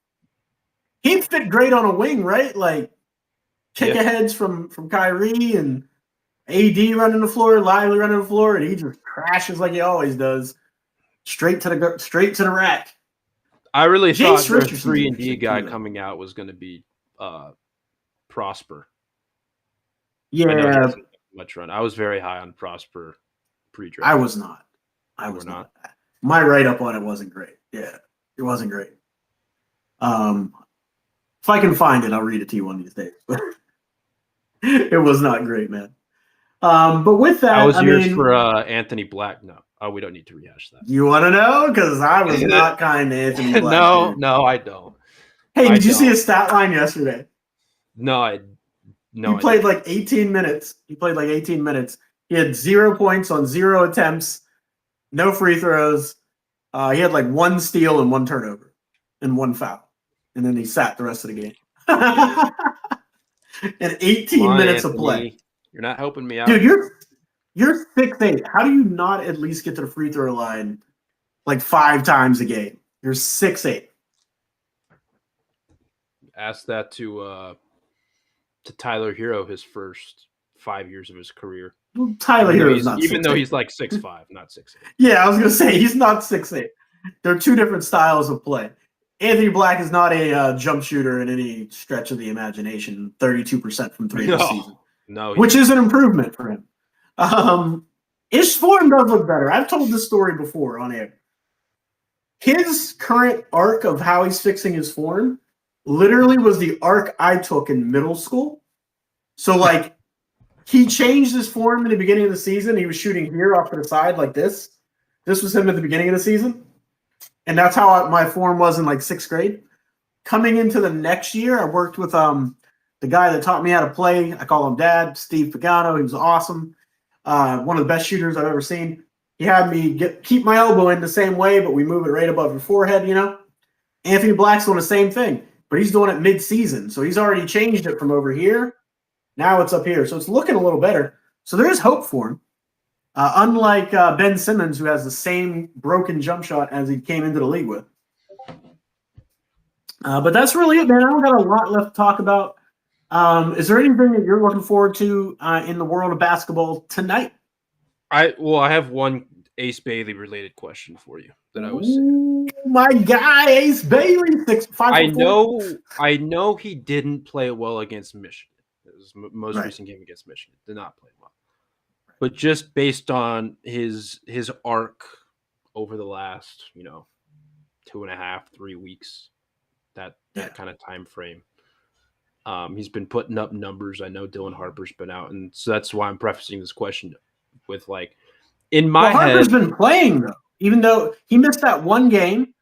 He'd fit great on a wing, right? Like kick-aheads from Kyrie and AD running the floor, Lively running the floor, and he just crashes like he always does, straight to the rack. I really Jace thought the Richardson's 3-and-D guy too, coming out was going to be Prosper. Yeah, I know he doesn't have much run. I was very high on Prosper pre-draft. I was not. I was not. My write-up on it wasn't great. Yeah, it wasn't great. If I can find it, I'll read it to you one of these days. But it was not great, man. But with that, how was yours for Anthony Black? No. Oh, we don't need to rehash that. You want to know? Because I was not kind to Anthony Black. No, I don't. Hey, did you see his stat line yesterday? No, he played like 18 minutes. He had 0 points on 0 attempts, no free throws. He had like 1 steal and 1 turnover and 1 foul. And then he sat the rest of the game. And 18 minutes of play. You're not helping me out. Dude, you're 6'8". How do you not at least get to the free throw line like 5 times a game? You're 6'8". Ask that to Tyler Hero his first 5 years of his career. Well, Tyler Hero is not 6'8". Even though he's like 6'5", not 6'8". Yeah, I was gonna say he's not 6'8". They're two different styles of play. Anthony Black is not a jump shooter in any stretch of the imagination. 32% from three this season. No, which is an improvement for him. His form does look better. I've told this story before on air. His current arc of how he's fixing his form literally was the arc I took in middle school. So, like, he changed his form in the beginning of the season. He was shooting here off to the side like this. This was him at the beginning of the season. And that's how my form was in, like, 6th grade. Coming into the next year, I worked with the guy that taught me how to play. I call him Dad, Steve Pagano. He was awesome. One of the best shooters I've ever seen. He had me keep my elbow in the same way, but we move it right above your forehead, you know? Anthony Black's doing the same thing, but he's doing it mid-season. So he's already changed it from over here. Now it's up here. So it's looking a little better. So there is hope for him. Unlike Ben Simmons, who has the same broken jump shot as he came into the league with. But that's really it, man. I don't got a lot left to talk about. Is there anything that you're looking forward to in the world of basketball tonight? I have one Ace Bailey related question for you that I was. My guy, Ace Bailey, 6'5". I know he didn't play well against Michigan. It was most recent game against Michigan. Did not play well, but just based on his arc over the last 2.5, 3 weeks, that kind of time frame. He's been putting up numbers. I know Dylan Harper's been out, and so that's why I'm prefacing this question with in my head. Harper's been playing though, even though he missed that one game.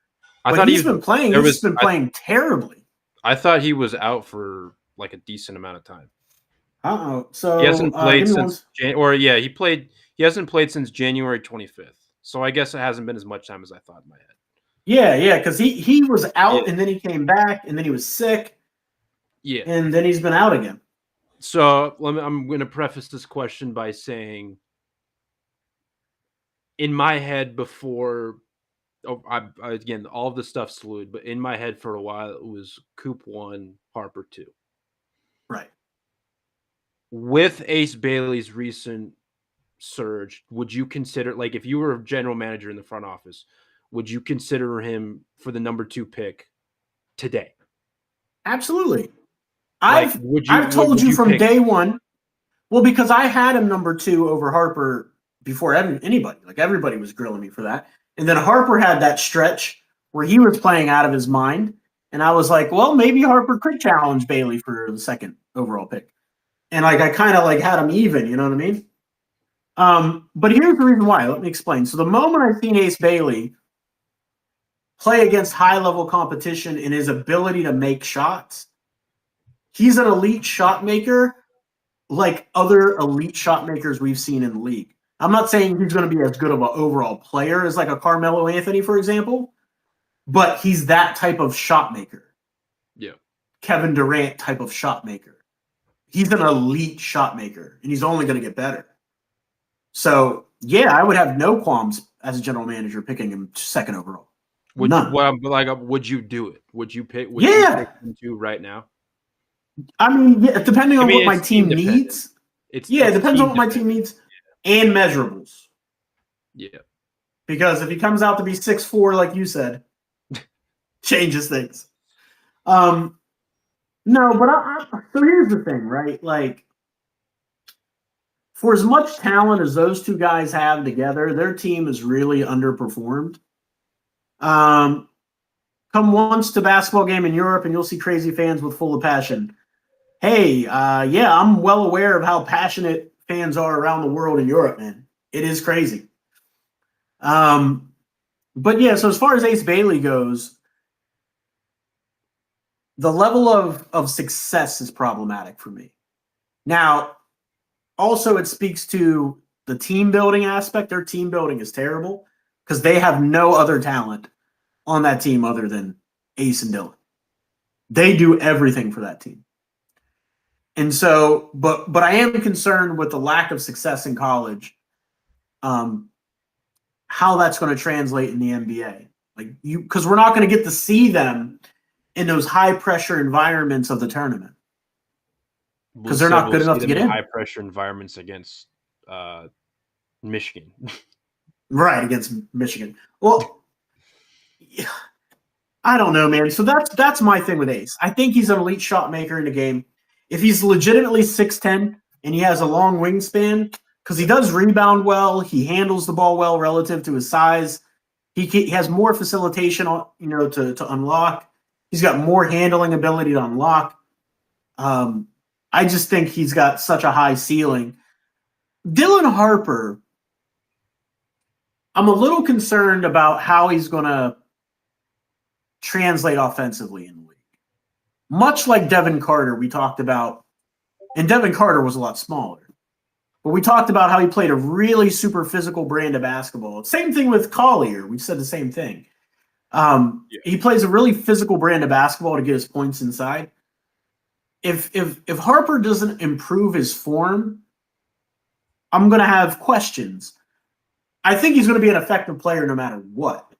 I thought he's been playing. He's been playing terribly. I thought he was out for like a decent amount of time. So he hasn't played since he hasn't played since January 25th. So I guess it hasn't been as much time as I thought in my head. Yeah, because he was out and then he came back and then he was sick. Yeah. And then he's been out again. So I'm going to preface this question by saying, in my head before, again, all of the stuff's fluid, but in my head for a while, it was Coop 1, Harper 2. Right. With Ace Bailey's recent surge, would you consider, if you were a general manager in the front office, would you consider him for the number 2 pick today? Absolutely. I've told you from day one. Well, because I had him number 2 over Harper before anybody. Everybody was grilling me for that. And then Harper had that stretch where he was playing out of his mind. And I was like, well, maybe Harper could challenge Bailey for the 2nd overall pick. And like I kind of like had him even, you know what I mean? But here's the reason why. Let me explain. So the moment I seen Ace Bailey play against high-level competition in his ability to make shots, he's an elite shot maker like other elite shot makers we've seen in the league. I'm not saying he's going to be as good of an overall player as like a Carmelo Anthony, for example, but he's that type of shot maker. Yeah. Kevin Durant type of shot maker. He's an elite shot maker, and he's only going to get better. So, yeah, I would have no qualms as a general manager picking him second overall. Would None. would you do it? Would you pick? Would Yeah. you pick him to right now? I mean, yeah, depending on what my team needs. It depends on what my team needs and measurables. Yeah. Because if he comes out to be 6'4", like you said, changes things. No, but so here's the thing, right? Like, for as much talent as those two guys have together, their team is really underperformed. Come once to a basketball game in Europe, and you'll see crazy fans with full of passion. Hey, yeah, I'm well aware of how passionate fans are around the world in Europe, man. It is crazy. But yeah, so as far as Ace Bailey goes, the level of success is problematic for me. Now, also it speaks to the team building aspect. Their team building is terrible because they have no other talent on that team other than Ace and Dylan. They do everything for that team. And so, but I am concerned with the lack of success in college, how that's going to translate in the NBA. Like because we're not going to get to see them in those high pressure environments of the tournament because they're not good enough to get in. High pressure environments against Michigan, right? Against Michigan. Well, I don't know, man. So that's my thing with Ace. I think he's an elite shot maker in the game. If he's legitimately 6'10" and he has a long wingspan, because he does rebound well, he handles the ball well relative to his size. He has more facilitation, to unlock. He's got more handling ability to unlock. I just think he's got such a high ceiling. Dylan Harper, I'm a little concerned about how he's going to translate offensively in the league. Much like Devin Carter, we talked about, and Devin Carter was a lot smaller, but we talked about how he played a really super physical brand of basketball. Same thing with Collier. We said the same thing. He plays a really physical brand of basketball to get his points inside. If Harper doesn't improve his form, I'm going to have questions. I think he's going to be an effective player no matter what.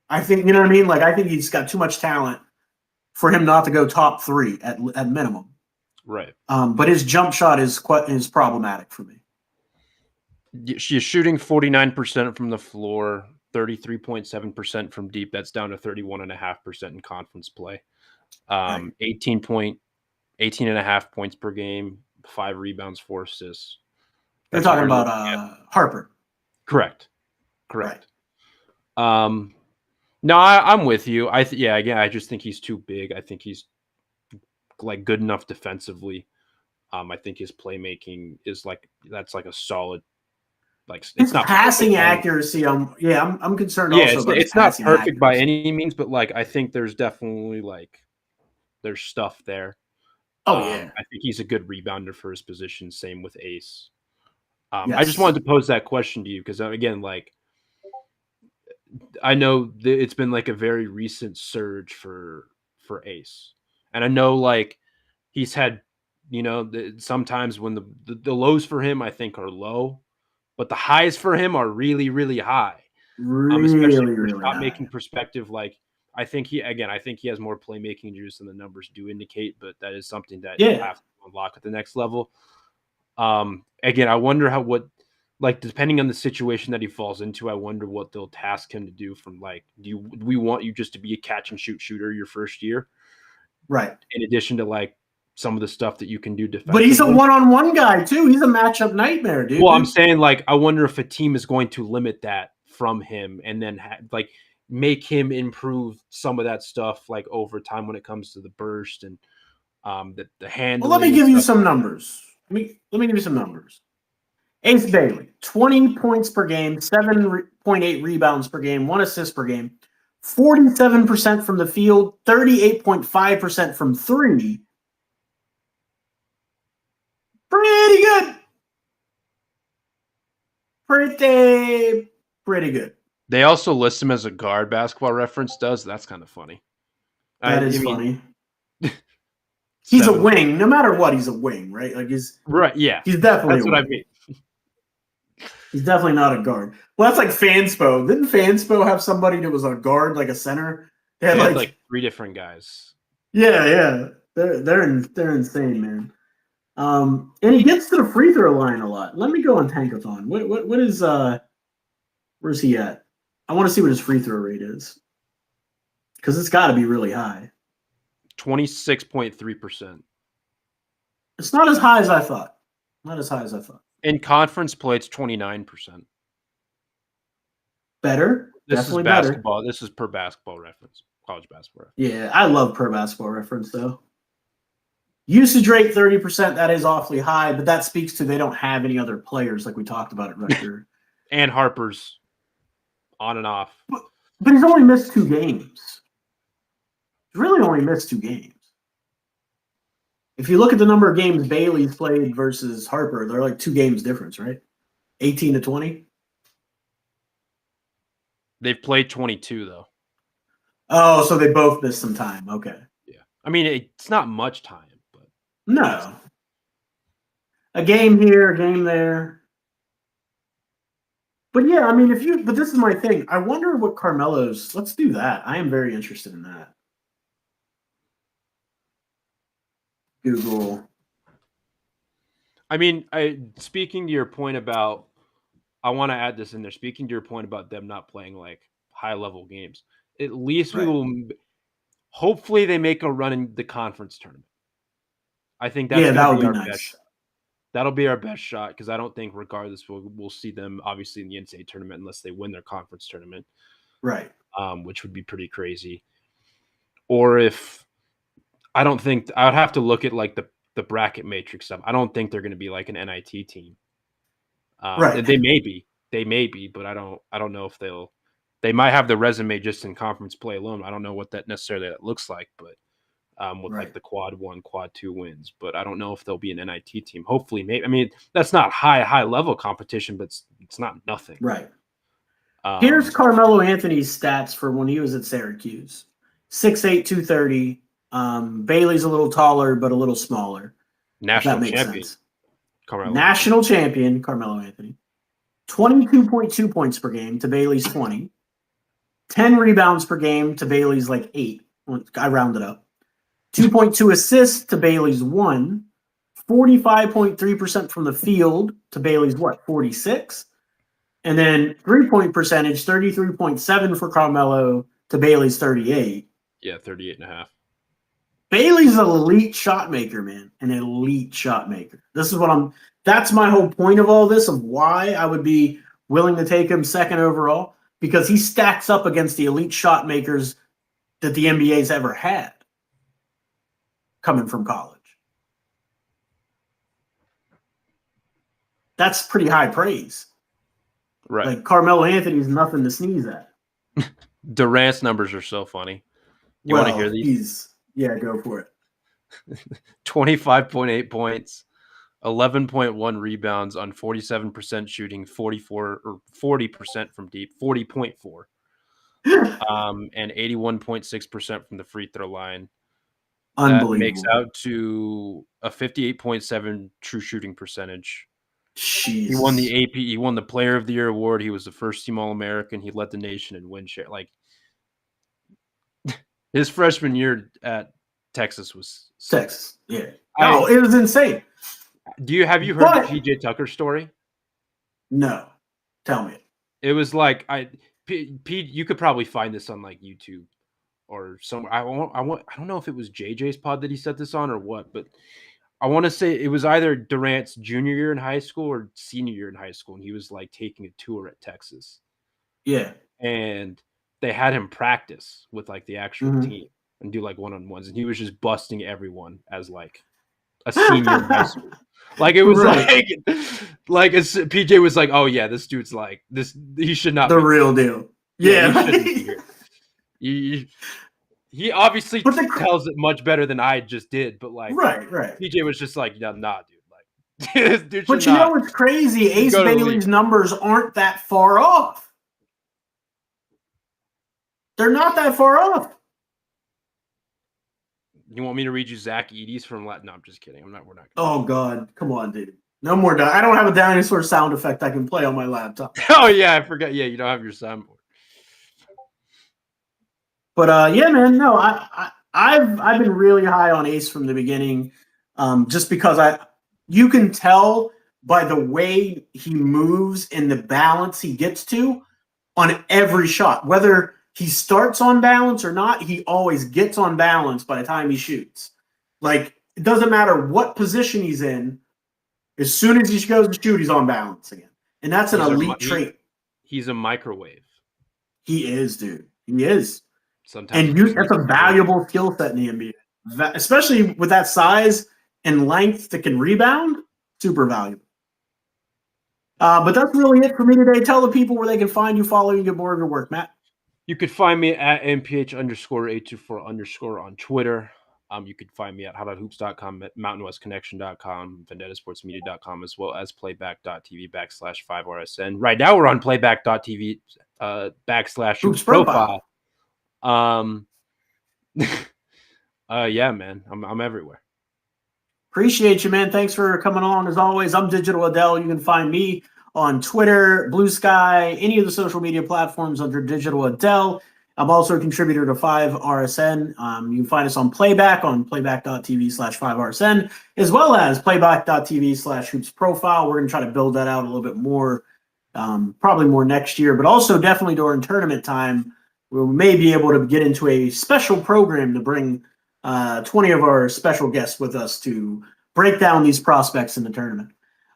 I think, you know what I mean? Like, I think he's got too much talent for him not to go top 3 at minimum. Right. But his jump shot is problematic for me. She's shooting 49% from the floor, 33.7% from deep. That's down to 31.5% in conference play. 18.5 points per game, 5 rebounds, 4 assists. You're talking about Harper. Correct. Right. No, I'm with you. I just think he's too big. I think he's like good enough defensively. I think his playmaking is that's like a solid. Like it's not passing accuracy. I'm concerned. Also, it's not perfect by any means, but like I think there's definitely there's stuff there. Oh yeah, I think he's a good rebounder for his position. Same with Ace. Yes. I just wanted to pose that question to you because again, I know it's been like a very recent surge for Ace, and I know he's had sometimes when the lows for him I think are low, but the highs for him are really really high. Especially from a shot making perspective, I think he has more playmaking juice than the numbers do indicate, but that is something that you have to unlock at the next level. Again, I wonder depending on the situation that he falls into, I wonder what they'll task him to do from do we want you just to be a catch and shoot shooter your first year? Right. In addition to some of the stuff that you can do defensively. But he's a one-on-one guy too. He's a matchup nightmare, dude. Well, I'm saying I wonder if a team is going to limit that from him and then make him improve some of that stuff over time when it comes to the burst and the handling. Well, let me give you some numbers. Let me give you some numbers. Ace Bailey, 20 points per game, 7.8 rebounds per game, 1 assist per game, 47% from the field, 38.5% from three. Pretty good. Pretty good. They also list him as a guard, Basketball Reference does. That's kind of funny. That is funny. He's a seven- wing. No matter what, he's a wing, right? Like Right, yeah. he's definitely That's a what I wing. mean. He's definitely not a guard. Well, that's like Fanspo. Didn't Fanspo have somebody that was a guard, like a center? They They had had like 3 different guys. yeah. They're insane, man. And he gets to the free throw line a lot. Let me go on Tankathon. What is where's he at? I want to see what his free throw rate is. Because it's gotta be really high. 26.3%. It's not as high as I thought. Not as high as I thought. In conference play, it's 29%. Better. This Definitely is basketball. Better. This is per Basketball Reference. College Basketball Reference. Yeah, I love per Basketball Reference though. Usage rate 30%, that is awfully high, but that speaks to they don't have any other players like we talked about at Rutgers. And Harper's on and off. But he's only missed 2 games. He's really only missed 2 games. If you look at the number of games Bailey's played versus Harper, they're like 2 games difference, right? 18 to 20. They've played 22 though. Oh, so they both missed some time. Okay. Yeah. I mean, it's not much time, but no. A game here, a game there. But yeah, I mean, but this is my thing. I wonder what Carmelo's. Let's do that. I am very interested in that. Google. I mean, speaking to your point about, I want to add this in there. Speaking to your point about them not playing like high level games, at least we will. Hopefully, they make a run in the conference tournament. I think that's that would be our nice. best. That'll be our best shot because I don't think, regardless, we'll see them obviously in the NCAA tournament unless they win their conference tournament, right? Which would be pretty crazy. Or if I don't think I would have to look at like the bracket matrix stuff. I don't think they're going to be like an NIT team. Right? They may be, but I don't know if they might have the resume just in conference play alone. I don't know what that necessarily looks like, but. With like the quad 1, quad 2 wins, but I don't know if they'll be an NIT team. Hopefully, maybe. I mean, that's not high level competition, but it's not nothing. Right. Here's Carmelo Anthony's stats for when he was at Syracuse: 6'8", 230. Bailey's a little taller, but a little smaller. National champion. National champion Carmelo Anthony. 22.2 points per game to Bailey's 20. 10 rebounds per game to Bailey's like 8. I rounded up. 2.2 assists to Bailey's 1, 45.3% from the field to Bailey's 46, and then 3-point percentage 33.7 for Carmelo to Bailey's 38. Yeah, 38.5. Bailey's an elite shot maker, man, an elite shot maker. That's my whole point of all this, of why I would be willing to take him second overall, because he stacks up against the elite shot makers that the NBA's ever had. Coming from college. That's pretty high praise. Right. Like Carmelo Anthony's nothing to sneeze at. Durant's numbers are so funny. You want to hear these? Go for it. 25.8 points, 11.1 rebounds on 47% shooting, 40% from deep, 40.4. And 81.6% from the free throw line. That makes out to a 58.7 true shooting percentage. Jeez. He won the AP. He won the Player of the Year award. He was the first team All-American. He led the nation in win share. Like his freshman year at Texas was Texas. Yeah. It was insane. Have you heard the PJ Tucker story? No. Tell me. It was like you could probably find this on like YouTube. Or somewhere. I don't know if it was JJ's pod that he set this on or what, but I want to say it was either Durant's junior year in high school or senior year in high school, and he was like taking a tour at Texas. Yeah. And they had him practice with like the actual team and do like one-on-ones, and he was just busting everyone as like a senior in high school. Like it was like as PJ was like, oh yeah, this dude's like this. He should not the be real deal. Yeah, Yeah. he shouldn't be here. He obviously tells it much better than I just did, but like right. PJ was just like, yeah, nah, dude. Like this dude But should not. know what's crazy? Ace Bailey's numbers aren't that far off. They're not that far off. You want me to read you Zach Eady's from Latin? No, I'm just kidding. We're not. Oh God, come on, dude. No more. I don't have a dinosaur sound effect I can play on my laptop. Oh yeah, I forgot. Yeah, you don't have your soundboard. But yeah, man. No, I've been really high on Ace from the beginning, just because you can tell by the way he moves and the balance he gets to on every shot, whether he starts on balance or not, he always gets on balance by the time he shoots. Like, it doesn't matter what position he's in. As soon as he goes to shoot, he's on balance again. And that's an elite trait. He's a microwave. He is, dude. He is. Sometimes and that's a valuable skill set in the NBA, especially with that size and length that can rebound. Super valuable. But that's really it for me today. Tell the people where they can find you, follow you, get more of your work, Matt. You could find me at mph_824_ on Twitter. You could find me at howdotHoops.com, at mountainwestconnection.com, vendettasportsmedia.com, as well as playback.tv/5RSN. Right now we're on playback.tv /hoops profile. Yeah, man, I'm everywhere. Appreciate you, man. Thanks for coming on. As always, I'm Digital Adele. You can find me on Twitter, Blue Sky, any of the social media platforms under Digital Adele. I'm also a contributor to 5RSN. You can find us on Playback on playback.tv/5RSN, as well as playback.tv/hoops profile. We're going to try to build that out a little bit more, probably more next year, but also definitely during tournament time, where we may be able to get into a special program to bring 20 of our special guests with us to break down these prospects in the tournament.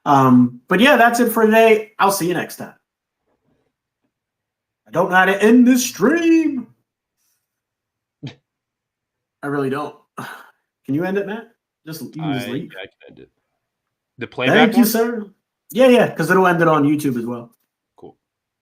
But yeah, that's it for today. I'll see you next time. I don't know how to end this stream. I really don't. Can you end it, Matt? You just leave. Yeah, I can end it. The playback. Thank you, sir. Yeah, because it'll end it on YouTube as well.